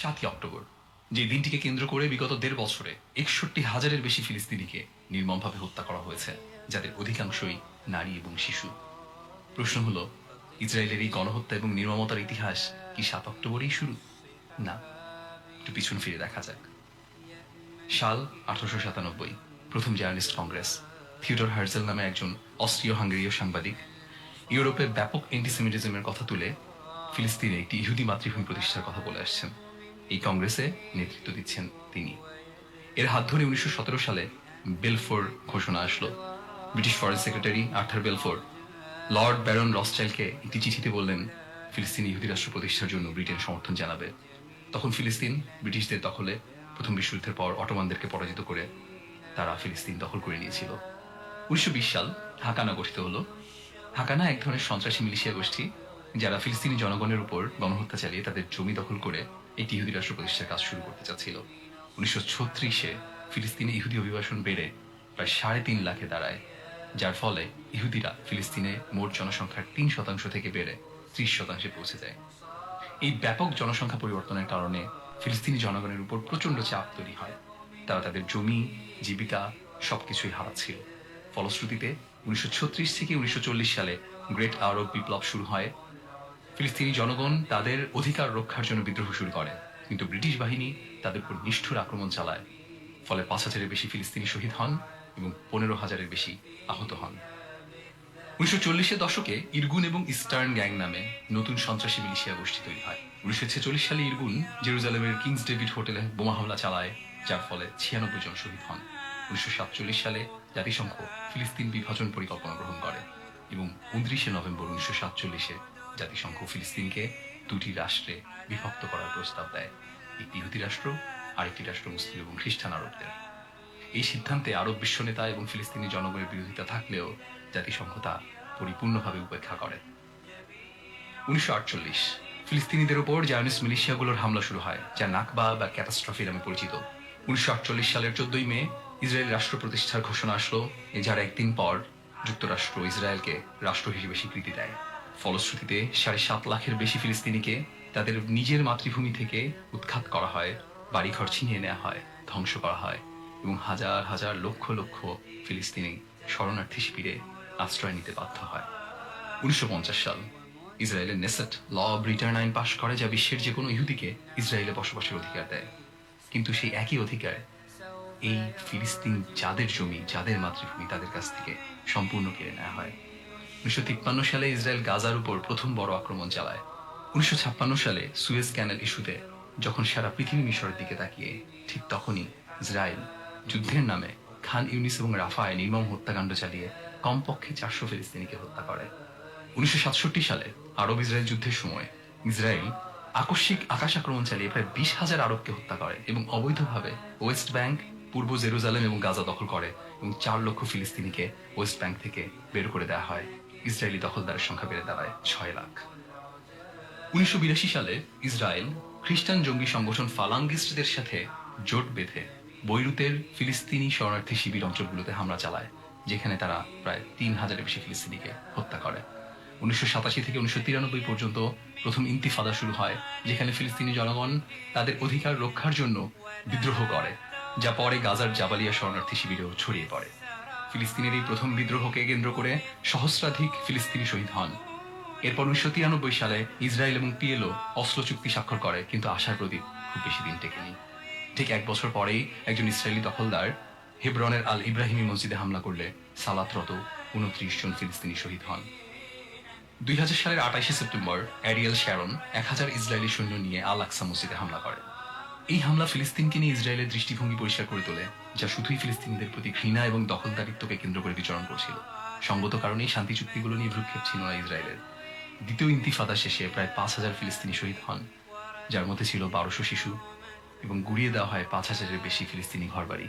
7ই October, যে দিনটিকে কেন্দ্র করে বিগত ১.৫ বছরে ৬১,০০০-এর বেশি ফিলিস্তিনিকে নির্মমভাবে হত্যা করা হয়েছে, যাদের অধিকাংশই নারী এবং শিশু। প্রশ্ন হলো, ইসরায়েলের এই গণহত্যা এবং নির্মমতার ইতিহাস কি 7 অক্টোবরেই শুরু? না, একটু পিছন ফিরে দেখা যাক। সাল 1897, প্রথম জার্নালিস্ট কংগ্রেস। থিওডর হার্জেল নামে একজন অস্ট্রীয় হাঙ্গেরীয় সাংবাদিক ইউরোপে ব্যাপক অ্যান্টিসেমিটিজমের কথা তুলে ফিলিস্তিনে একটি ইহুদি মাতৃভূমি প্রতিষ্ঠার কথা বলে আসছেন। এই কংগ্রেসে নেতৃত্ব দিচ্ছেন তিনি। এর হাত ধরে 1917 সালে বেলফোর ঘোষণা আসলো। British foreign secretary Arthur Balfour lord baron রসচাইল্ডকে একটি চিঠিতে বললেন ফিলিস্তিনি ইহুদি রাষ্ট্র প্রতিষ্ঠার জন্য ব্রিটেন সমর্থন জানাবে। তখন ফিলিস্তিন ব্রিটিশদের দখলে। প্রথম বিশ্বযুদ্ধের পর অটোমানদেরকে পরাজিত করে তারা ফিলিস্তিন দখল করে নিয়েছিল। 1920 সাল হাকানা গঠিত হলো। হাকানা এক ধরনের সন্ত্রাসী মিলিশিয়া গোষ্ঠী, যারা ফিলিস্তিনি জনগণের উপর গণহত্যা চালিয়ে তাদের জমি দখল করে একটি ইহুদি রাষ্ট্র প্রতিষ্ঠার কাজ শুরু করতে চাচ্ছিল। 1936-এ ফিলিস্তিনে ইহুদি অভিবাসন বেড়ে প্রায় 3.5 লাখে দাঁড়ায়, যার ফলে ইহুদিরা ফিলিস্তিনে মোট জনসংখ্যার 3% থেকে বেড়ে 30%-এ পৌঁছে যায়। এই ব্যাপক জনসংখ্যা পরিবর্তনের কারণে ফিলিস্তিনি জনগণের উপর প্রচন্ড চাপ তৈরি হয়। তারা তাদের জমি, জীবিকা সবকিছুই হারাচ্ছিল। ফলশ্রুতিতে 1936 থেকে 1940 সালে গ্রেট আরব বিপ্লব শুরু হয়। ফিলিস্তিনি জনগণ তাদের অধিকার রক্ষার জন্য বিদ্রোহ শুরু করে, কিন্তু ব্রিটিশ বাহিনী তাদের উপর নিষ্ঠুর আক্রমণ চালায়। ফলে 5,000-এর বেশি ফিলিস্তিনি শহীদ হন এবং 15,000-এর বেশি আহত হন। 1940-এর দশকে ইরগুন এবং ইস্টার্ন গ্যাং নামে নতুন সন্ত্রাসী মিলিশিয়া গোষ্ঠী তৈরি হয়। 1946 সালে ইরগুন জেরুজালেমের কিংস ডেভিড হোটেলে বোমা হামলা চালায়, যার ফলে 96 জন শহীদ হন। 1947 সালে জাতিসংঘ ফিলিস্তিন বিভাজন পরিকল্পনা গ্রহণ করে এবং 29 নভেম্বর 1947-এ জাতিসংঘ ফিলিস্তিনকে 2টি রাষ্ট্রে বিভক্ত করার প্রস্তাব দেয়, একটি ইহুদি রাষ্ট্র আর একটি রাষ্ট্র মুসলিম এবং খ্রিস্টান আরবদের। এই সিদ্ধান্তে আরব বিশ্ব নেতা এবং ফিলিস্তিনি জনগণের বিরোধিতা থাকলেও জাতিসংঘ তা পরিপূর্ণভাবে উপেক্ষা করে। 1948 ফিলিস্তিনিদের উপর জায়নিস্ট মিলিশিয়াগুলোর হামলা শুরু হয়, যা নাকবা বা ক্যাটাস্ট্রফি নামে পরিচিত। 1948 সালের 14 মে ইসরায়েল রাষ্ট্র প্রতিষ্ঠার ঘোষণা আসলো, যার একদিন পর যুক্তরাষ্ট্র ইসরায়েলকে রাষ্ট্র হিসেবে স্বীকৃতি দেয়। ফলশ্রুতিতে 7.5 লাখের বেশি ফিলিস্তিনিকে তাদের নিজের মাতৃভূমি থেকে উৎখাত করা হয়, বাড়িঘর ছিনিয়ে নেওয়া হয়, ধ্বংস করা হয় এবং হাজার হাজার লক্ষ লক্ষ ফিলিস্তিনি শরণার্থী শিবিরে আশ্রয় নিতে বাধ্য হয়। 1950 সাল ইসরায়েলের নেসেট ল অব রিটার্ন আইন পাশ করে, যা বিশ্বের যে কোনো ইহুদিকে ইসরায়েলে বসবাসের অধিকার দেয়। কিন্তু সেই একই অধিকার এই ফিলিস্তিন যাদের জমি, যাদের মাতৃভূমি, তাদের কাছ থেকে সম্পূর্ণ কেড়ে নেওয়া হয়। 1953 সালে ইসরায়েল গাজার উপর প্রথম বড় আক্রমণ চালায়। 1956 সালে সুয়েজ ক্যানেল ইস্যুতে যখন সারা পৃথিবী মিশরের দিকে তাকিয়ে, ঠিক তখনই ইসরায়েল যুদ্ধের নামে খান ইউনিস এবং রাফায় নির্মম হত্যাকাণ্ড চালিয়ে কমপক্ষে 400 ফিলিস্তিনিকে হত্যা করে। 1967 সালে আরব ইসরায়েল যুদ্ধের সময় ইসরায়েল আকস্মিক আকাশ আক্রমণ চালিয়ে প্রায় 20,000 আরবকে হত্যা করে এবং অবৈধভাবে ওয়েস্ট ব্যাংক, পূর্ব জেরুজালেম এবং গাজা দখল করে এবং 4 লক্ষ ফিলিস্তিনিকে ওয়েস্ট ব্যাংক থেকে বের করে দেওয়া হয়। ইসরায়েলি দখলদারের সংখ্যা বেড়ে দাঁড়ায় 6 লাখ। 1982 সালে ইসরায়েল খ্রিস্টান জঙ্গি সংগঠন ফালাঙ্গিস্টদের সাথে জোট বেঁধে বৈরুতের ফিলিস্তিনি শরণার্থী শিবির অঞ্চলগুলোতে হামলা চালায়, যেখানে তারা প্রায় 3,000-এর বেশি ফিলিস্তিনিকে হত্যা করে। 1987 থেকে 1993 পর্যন্ত প্রথম ইন্তিফাদা শুরু হয়, যেখানে ফিলিস্তিনি জনগণ তাদের অধিকার রক্ষার জন্য বিদ্রোহ করে, যা পরে গাজার জাবালিয়া শরণার্থী শিবিরেও ছড়িয়ে পড়ে। ফিলিস্তিনের এই প্রথম বিদ্রোহকে কেন্দ্র করে সহস্রাধিক ফিলিস্তিনি শহীদ হন। এরপর 1993 সালে ইসরায়েল এবং পিএলও অসলো চুক্তি স্বাক্ষর করে, কিন্তু আশার প্রদীপ খুব বেশি দিন টেকেনি। ঠিক 1 বছর পরেই একজন ইসরায়েলি দখলদার হেব্রনের আল ইব্রাহিমি মসজিদে হামলা করলে সালাতরত 29 জন ফিলিস্তিনি শহীদ হন। 2000 সালের 28 সেপ্টেম্বর অ্যারিয়েল শ্যারন 1000 ইসরায়েলি সৈন্য নিয়ে আল আকসা মসজিদে হামলা করে। এই হামলা ফিলিস্তিনকে নিয়ে ইসরায়েলের দৃষ্টিভঙ্গি পরিষ্কার করে তোলে, যা শুধুই ফিলিস্তিনিদের প্রতি ঘৃণা এবং দখলদারিত্বকে কেন্দ্র করে বিচরণ করছিল। সঙ্গত কারণেই শান্তি চুক্তিগুলো নিয়ে ভ্রুক্ষেপ ছিল না ইসরায়েলের। দ্বিতীয় ইন্তিফাদা শেষে প্রায় 5,000 ফিলিস্তিনি শহীদ হন, যার মধ্যে ছিল 1200 শিশু এবং গুড়িয়ে দেওয়া হয় 5,000-এর বেশি ফিলিস্তিনি ঘরবাড়ি।